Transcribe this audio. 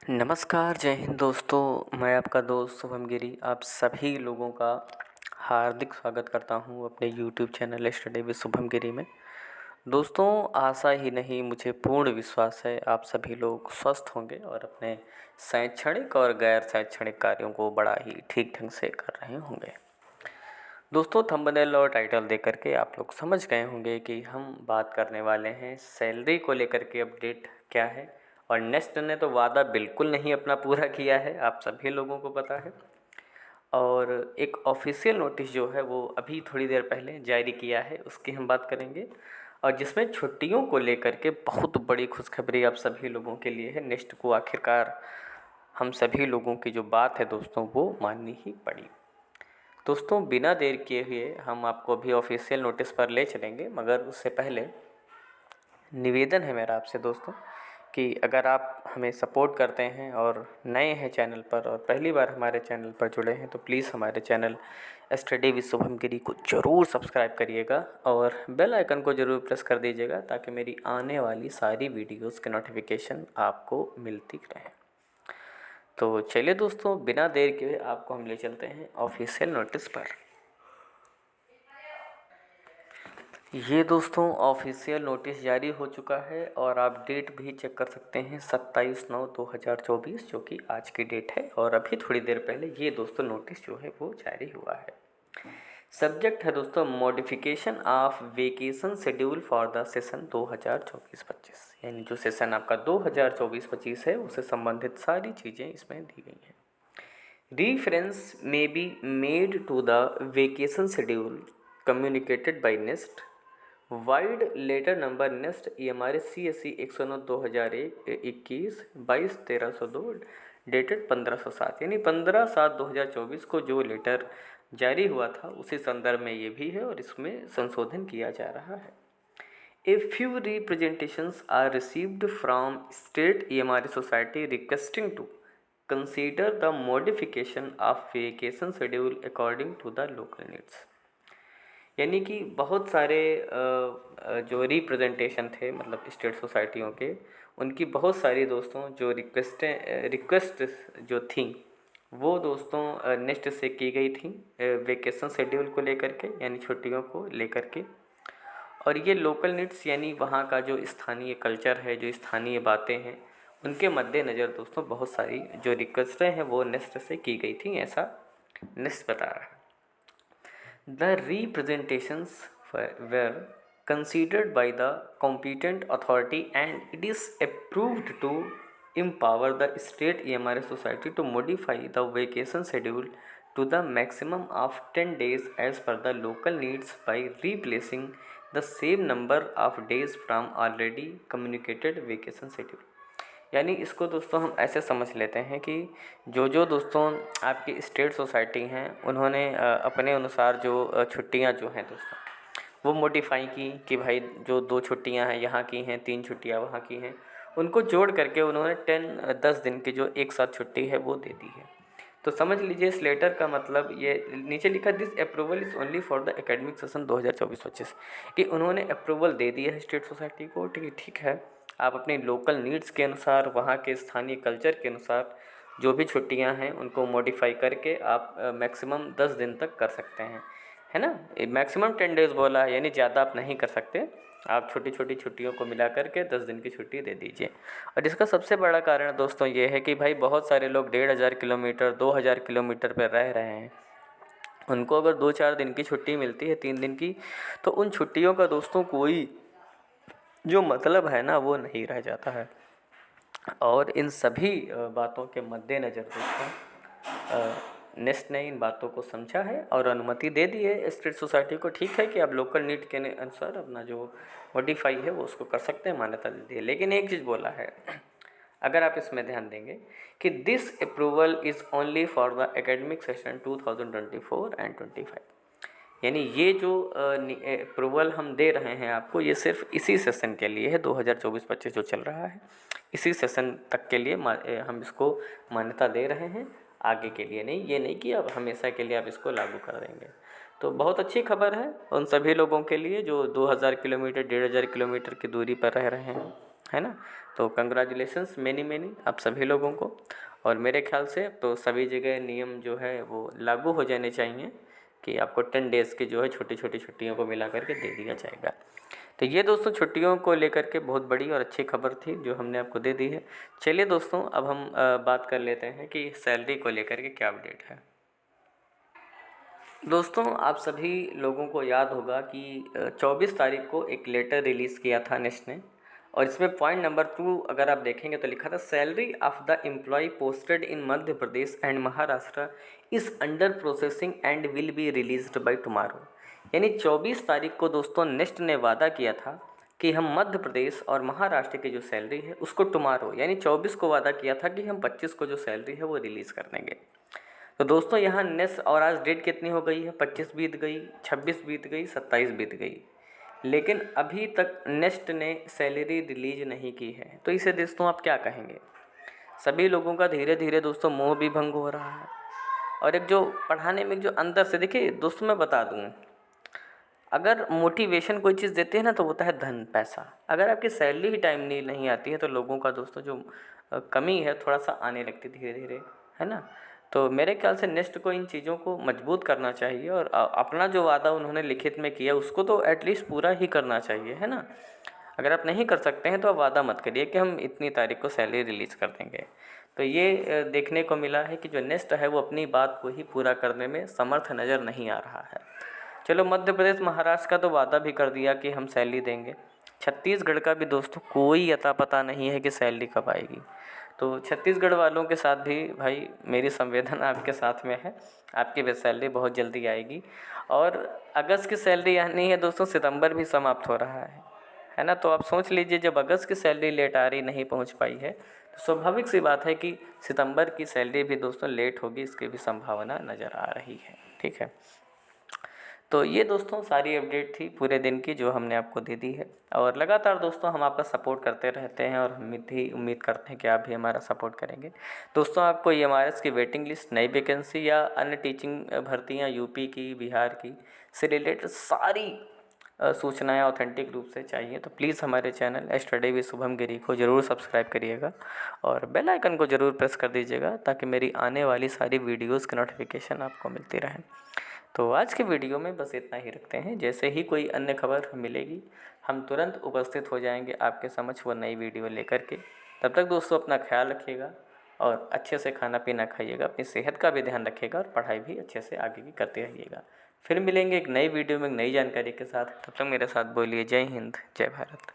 नमस्कार, जय हिंद दोस्तों। मैं आपका दोस्त शुभम गिरी आप सभी लोगों का हार्दिक स्वागत करता हूं अपने YouTube channel study with Shubham Giri में। दोस्तों, आशा ही नहीं मुझे पूर्ण विश्वास है आप सभी लोग स्वस्थ होंगे और अपने शैक्षणिक और गैर शैक्षणिक कार्यों को बड़ा ही ठीक ढंग से कर रहे होंगे। दोस्तों, थंबनेल और टाइटल देख करके आप लोग समझ गए होंगे कि हम बात करने वाले हैं सैलरी को लेकर के अपडेट क्या है। और नेक्स्ट ने तो वादा बिल्कुल नहीं अपना पूरा किया है, आप सभी लोगों को पता है। और एक ऑफिशियल नोटिस जो है वो अभी थोड़ी देर पहले जारी किया है, उसकी हम बात करेंगे। और जिसमें छुट्टियों को लेकर के बहुत बड़ी खुशखबरी आप सभी लोगों के लिए है। नेक्स्ट को आखिरकार हम सभी लोगों की जो बात है दोस्तों वो माननी ही पड़ी। दोस्तों, बिना देर किए हुए हम आपको अभी ऑफिशियल नोटिस पर ले चलेंगे, मगर उससे पहले निवेदन है मेरा आपसे दोस्तों कि अगर आप हमें सपोर्ट करते हैं और नए हैं चैनल पर और पहली बार हमारे चैनल पर जुड़े हैं तो प्लीज़ हमारे चैनल स्टडी विद शुभम गिरी को ज़रूर सब्सक्राइब करिएगा और बेल आइकन को ज़रूर प्रेस कर दीजिएगा ताकि मेरी आने वाली सारी वीडियोस के नोटिफिकेशन आपको मिलती रहें। तो चलिए दोस्तों, बिना देर के आपको हम ले चलते हैं ऑफिशियल नोटिस पर। ये दोस्तों ऑफिशियल नोटिस जारी हो चुका है और आप डेट भी चेक कर सकते हैं 27/9/2024 जो कि आज की डेट है। और अभी थोड़ी देर पहले ये दोस्तों नोटिस जो है वो जारी हुआ है। सब्जेक्ट है दोस्तों modification of vacation schedule for the session 2024-25, यानी जो सेशन आपका 2024-25 है उससे संबंधित सारी चीज़ें इसमें दी गई हैं। Reference may be made to the vacation schedule communicated by NEST vide letter number NEST EMRS CSE 109/2021 22/1302 dated 15/7, यानी 15/7/2024 को जो लेटर जारी हुआ था उसी संदर्भ में ये भी है और इसमें संशोधन किया जा रहा है। A few representations are received from state EMRS society requesting to consider the modification of vacation schedule according to the local needs। यानी कि बहुत सारे जो रिप्रेजेंटेशन थे मतलब स्टेट सोसाइटियों के, उनकी बहुत सारी दोस्तों जो रिक्वेस्ट जो थी वो दोस्तों नेक्स्ट से की गई थी वेकेशन शेड्यूल को लेकर के, यानी छुट्टियों को लेकर के। और ये लोकल नीड्स यानी वहाँ का जो स्थानीय कल्चर है, जो स्थानीय बातें हैं, उनके मद्देनज़र दोस्तों बहुत सारी जो रिक्वेस्टें हैं वो नेक्स्ट से की गई थी, ऐसा नेक्स्ट बता रहा है। The representations were considered by the competent authority and it is approved to empower the state EMRS society to modify the vacation schedule to the maximum of 10 days as per the local needs by replacing the same number of days from already communicated vacation schedule। यानी इसको दोस्तों हम ऐसे समझ लेते हैं कि जो दोस्तों आपकी स्टेट सोसाइटी हैं उन्होंने अपने अनुसार जो छुट्टियां जो हैं दोस्तों वो मॉडिफाई की कि भाई जो 2 छुट्टियां हैं यहाँ की हैं, 3 छुट्टियां वहाँ की हैं, उनको जोड़ करके उन्होंने 10 दिन की जो एक साथ छुट्टी है वो दे दी है। तो समझ लीजिए इस लेटर का मतलब ये नीचे लिखा this approval is only for the academic session 2024-25 कि उन्होंने अप्रूवल दे दिया है स्टेट सोसाइटी को। ठीक है, आप अपनी लोकल नीड्स के अनुसार, वहाँ के स्थानीय कल्चर के अनुसार जो भी छुट्टियां हैं उनको मॉडिफाई करके आप मैक्सिमम 10 दिन तक कर सकते हैं, है ना। मैक्सिमम 10 डेज़ बोला है, यानी ज़्यादा आप नहीं कर सकते। आप छोटी छोटी छुट्टियों को मिला करके 10 दिन की छुट्टी दे दीजिए। और इसका सबसे बड़ा कारण दोस्तों ये है कि भाई बहुत सारे लोग 1500 किलोमीटर 2000 किलोमीटर पर रह रहे हैं, उनको अगर 2-4 दिन की छुट्टी मिलती है, 3 दिन की, तो उन छुट्टियों का दोस्तों कोई जो मतलब है ना वो नहीं रह जाता है। और इन सभी बातों के मद्देनज़र दोस्तों नेस्ट ने इन बातों को समझा है और अनुमति दे दी है स्टेट सोसाइटी को। ठीक है कि आप लोकल नीड के अनुसार अपना जो मॉडिफाई है वो उसको कर सकते हैं, मान्यता दे दी है। लेकिन एक चीज़ बोला है, अगर आप इसमें ध्यान देंगे कि this approval is only for the academic session 2024 and 25, यानी ये जो अप्रूवल हम दे रहे हैं आपको ये सिर्फ इसी सेशन के लिए है 2024-25 जो चल रहा है, इसी सेशन तक के लिए हम इसको मान्यता दे रहे हैं, आगे के लिए नहीं। ये नहीं कि अब हमेशा के लिए आप इसको लागू कर देंगे। तो बहुत अच्छी खबर है उन सभी लोगों के लिए जो 2000 किलोमीटर 1500 किलोमीटर की दूरी पर रह रहे हैं, है ना। तो कंग्रेचुलेशंस मैनी आप सभी लोगों को। और मेरे ख्याल से तो सभी जगह नियम जो है वो लागू हो जाने चाहिए कि आपको 10 डेज़ की जो है छोटी छोटी छुट्टियों को मिला करके दे दिया जाएगा। तो ये दोस्तों छुट्टियों को लेकर के बहुत बड़ी और अच्छी खबर थी जो हमने आपको दे दी है। चलिए दोस्तों, अब हम बात कर लेते हैं कि सैलरी को लेकर के क्या अपडेट है। दोस्तों, आप सभी लोगों को याद होगा कि 24 तारीख को एक लेटर रिलीज़ किया था नेस्ट ने, और इसमें पॉइंट नंबर 2 अगर आप देखेंगे तो लिखा था salary of the employ posted in Madhya Pradesh and Maharashtra is under processing and will be released by tomorrow. यानी 24 तारीख को दोस्तों नेस्ट ने वादा किया था कि हम मध्य प्रदेश और महाराष्ट्र की जो सैलरी है उसको टुमारो यानी 24 को वादा किया था कि हम 25 को जो सैलरी है वो रिलीज़ कर देंगे। तो दोस्तों यहाँ नेक्स्ट और आज डेट कितनी हो गई है, 25 बीत गई, 26 बीत गई, 27 बीत गई, लेकिन अभी तक नेस्ट ने सैलरी रिलीज नहीं की है। तो इसे दोस्तों आप क्या कहेंगे। सभी लोगों का धीरे धीरे दोस्तों मोह भी भंग हो रहा है, और एक जो पढ़ाने में जो अंदर से देखिए दोस्तों मैं बता दूँ, अगर मोटिवेशन कोई चीज़ देते हैं ना तो होता है धन पैसा। अगर आपकी सैलरी ही टाइम नहीं आती है तो लोगों का दोस्तों जो कमी है थोड़ा सा आने लगती धीरे धीरे, है ना। तो मेरे ख्याल से नेक्स्ट को इन चीज़ों को मजबूत करना चाहिए, और अपना जो वादा उन्होंने लिखित में किया उसको तो एटलीस्ट पूरा ही करना चाहिए, है ना। अगर आप नहीं कर सकते हैं तो आप वादा मत करिए कि हम इतनी तारीख को सैलरी रिलीज़ कर देंगे। तो ये देखने को मिला है कि जो नेक्स्ट है वो अपनी बात को ही पूरा करने में समर्थ नज़र नहीं आ रहा है। चलो मध्य प्रदेश महाराष्ट्र का तो वादा भी कर दिया कि हम सैलरी देंगे, छत्तीसगढ़ का भी दोस्तों कोई अता पता नहीं है कि सैलरी कब आएगी। तो छत्तीसगढ़ वालों के साथ भी भाई मेरी संवेदना आपके साथ में है, आपकी भी सैलरी बहुत जल्दी आएगी। और अगस्त की सैलरी आनी है दोस्तों, सितंबर भी समाप्त हो रहा है ना। तो आप सोच लीजिए जब अगस्त की सैलरी लेट आ रही नहीं पहुंच पाई है तो स्वाभाविक सी बात है कि सितंबर की सैलरी भी दोस्तों लेट होगी, इसकी भी संभावना नज़र आ रही है। ठीक है, तो ये दोस्तों सारी अपडेट थी पूरे दिन की जो हमने आपको दे दी है। और लगातार दोस्तों हम आपका सपोर्ट करते रहते हैं, और हम उम्मीद करते हैं कि आप भी हमारा सपोर्ट करेंगे। दोस्तों आपको EMRS की वेटिंग लिस्ट, नई वैकेंसी या अन्य टीचिंग भर्तियां यूपी की, बिहार की से रिलेटेड सारी सूचनाएं ऑथेंटिक रूप से चाहिए तो प्लीज़ हमारे चैनल स्टडी विद शुभम गिरी को ज़रूर सब्सक्राइब करिएगा, और बेल आइकन को ज़रूर प्रेस कर दीजिएगा ताकि मेरी आने वाली सारी वीडियोज़ की नोटिफिकेशन आपको मिलती रहे। तो आज के वीडियो में बस इतना ही रखते हैं। जैसे ही कोई अन्य खबर मिलेगी हम तुरंत उपस्थित हो जाएंगे आपके समक्ष वो नई वीडियो लेकर के। तब तक दोस्तों अपना ख्याल रखिएगा और अच्छे से खाना पीना खाइएगा, अपनी सेहत का भी ध्यान रखिएगा, और पढ़ाई भी अच्छे से आगे की करते रहिएगा। फिर मिलेंगे एक नई वीडियो में एक नई जानकारी के साथ। तब तक मेरे साथ बोलिए जय हिंद, जय भारत।